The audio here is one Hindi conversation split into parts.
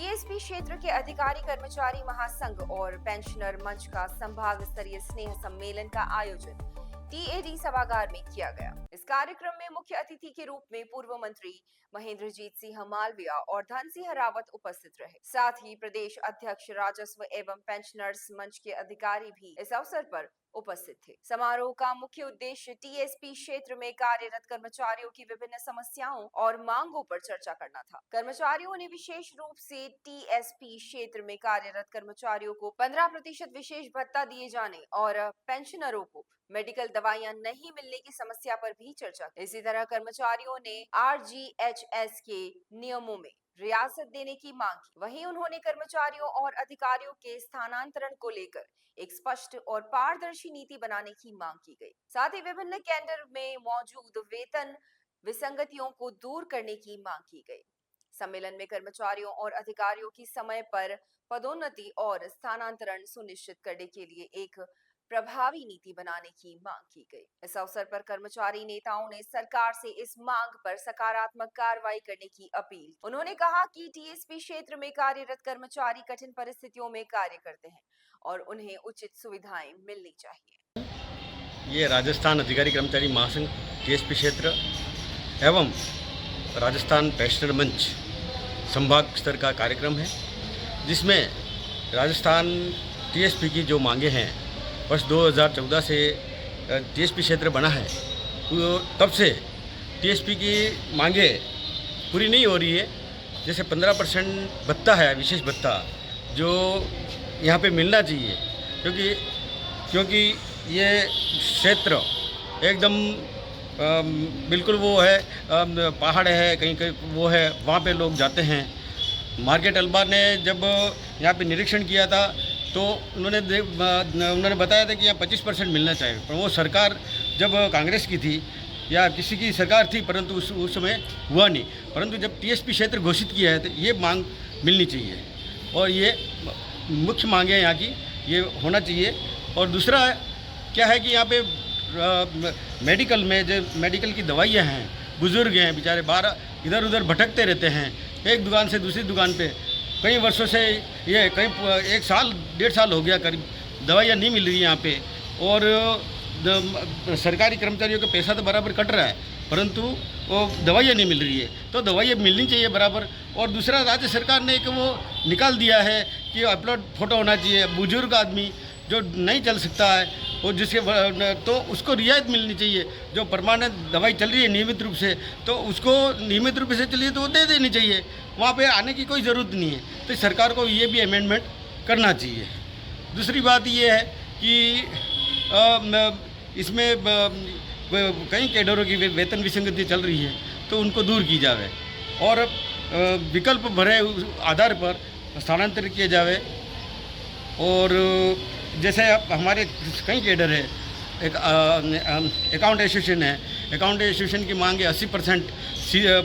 टीएसपी क्षेत्र के अधिकारी कर्मचारी महासंघ और पेंशनर मंच का संभाग स्तरीय स्नेह सम्मेलन का आयोजन टीएडी सभागार में किया गया। इस कार्यक्रम में मुख्य अतिथि के रूप में पूर्व मंत्री महेंद्रजीत सिंह मालविया और धन सिंह रावत उपस्थित रहे। साथ ही प्रदेश अध्यक्ष राजस्व एवं पेंशनर्स मंच के अधिकारी भी इस अवसर पर उपस्थित थे। समारोह का मुख्य उद्देश्य टीएसपी क्षेत्र में कार्यरत कर्मचारियों की विभिन्न समस्याओं और मांगों पर चर्चा करना था। कर्मचारियों ने विशेष रूप से टीएसपी क्षेत्र में कार्यरत कर्मचारियों को 15% विशेष भत्ता दिए जाने और पेंशनरों को मेडिकल दवाइयां नहीं मिलने की समस्या पर भी चर्चा की। इसी तरह कर्मचारियों ने आरजीएचएस के नियमों में रियासत देने की मांग की। वहीं उन्होंने कर्मचारियों और अधिकारियों के स्थानांतरण को लेकर एक स्पष्ट और पारदर्शी नीति बनाने की मांग की गई। साथ ही विभिन्न कैडर में मौजूद वेतन विसंगतियों को दूर करने की मांग की गई। सम्मेलन में कर्मचारियों और अधिकारियों की समय पर पदोन्नति और स्थानांतरण सुनिश्चित करने के लिए एक प्रभावी नीति बनाने की मांग की गई। इस अवसर पर कर्मचारी नेताओं ने सरकार से इस मांग पर सकारात्मक कार्रवाई करने की अपील की। उन्होंने कहा कि टीएसपी क्षेत्र में कार्यरत कर्मचारी कठिन परिस्थितियों में कार्य करते हैं और उन्हें उचित सुविधाएं मिलनी चाहिए। ये राजस्थान अधिकारी कर्मचारी महासंघ टीएसपी क्षेत्र एवं राजस्थान पेंशनर मंच संभाग स्तर का कार्यक्रम है, जिसमें राजस्थान टीएसपी की जो मांगे हैं, वर्ष 2014 से टीएसपी क्षेत्र बना है, तो तब से टीएसपी की मांगे पूरी नहीं हो रही है। जैसे 15% भत्ता है, विशेष भत्ता जो यहाँ पे मिलना चाहिए, क्योंकि ये क्षेत्र एकदम बिल्कुल वो है, पहाड़ है, कहीं कहीं वो है, वहाँ पे लोग जाते हैं। मार्केट अल्बा ने जब यहाँ पे निरीक्षण किया था तो उन्होंने बताया था कि यहाँ 25% मिलना चाहिए, पर वो सरकार जब कांग्रेस की थी या किसी की सरकार थी, परंतु उस समय हुआ नहीं। परंतु जब टीएसपी क्षेत्र घोषित किया है तो ये मांग मिलनी चाहिए और ये मुख्य मांग है यहाँ की, ये होना चाहिए। और दूसरा क्या है कि यहाँ पे मेडिकल में जो मेडिकल की दवाइयाँ हैं, बुज़ुर्ग हैं बेचारे, बाहर इधर उधर भटकते रहते हैं, एक दुकान से दूसरी दुकान पे कई वर्षों से, ये कई 1 साल 1.5 साल हो गया करीब, दवाइयाँ नहीं मिल रही यहाँ पे। और सरकारी कर्मचारियों का पैसा तो बराबर कट रहा है, परंतु वो दवाइयाँ नहीं मिल रही है, तो दवाइयाँ मिलनी चाहिए बराबर। और दूसरा, राज्य सरकार ने एक वो निकाल दिया है कि अपलोड फ़ोटो होना चाहिए। बुजुर्ग आदमी जो नहीं चल सकता है और जिसके तो उसको रियायत मिलनी चाहिए। जो परमानेंट दवाई चल रही है नियमित रूप से, तो उसको नियमित रूप से चलिए तो वो दे देनी चाहिए, वहाँ पे आने की कोई ज़रूरत नहीं है। तो सरकार को ये भी अमेंडमेंट करना चाहिए। दूसरी बात ये है कि इसमें कई कैडरों की वेतन विसंगति चल रही है, तो उनको दूर की जावे और विकल्प भरे आधार पर स्थानांतरित किए जावे। और जैसे अब हमारे कई कैडर है, एक अकाउंट एसोसिएशन है, अकाउंट एसोसिएशन की मांग है 80%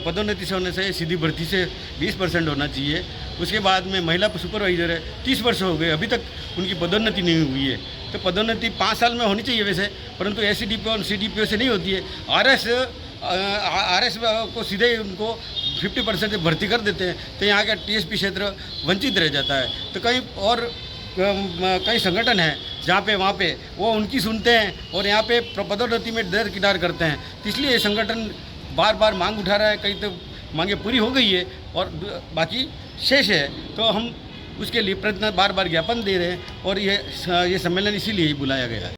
पदोन्नति से होने से, सीधी भर्ती से 20% होना चाहिए। उसके बाद में महिला सुपरवाइजर है, 30 वर्ष हो गए, अभी तक उनकी पदोन्नति नहीं हुई है। तो पदोन्नति 5 साल में होनी चाहिए वैसे, परंतु एससीडीपीओ और सीडीपीओ से नहीं होती है। आरएस को सीधे उनको 50% से भर्ती कर देते हैं, तो यहाँ का टीएसपी क्षेत्र वंचित रह जाता है। तो कई संगठन हैं जहाँ पे वहाँ पे वो उनकी सुनते हैं और यहाँ पे पदोन्नति में दर किनार करते हैं। तो इसलिए ये संगठन बार बार मांग उठा रहा है, कहीं तो मांगे पूरी हो गई है और बाकी शेष है, तो हम उसके लिए प्रयत्न बार बार ज्ञापन दे रहे हैं और ये सम्मेलन इसीलिए ही बुलाया गया है।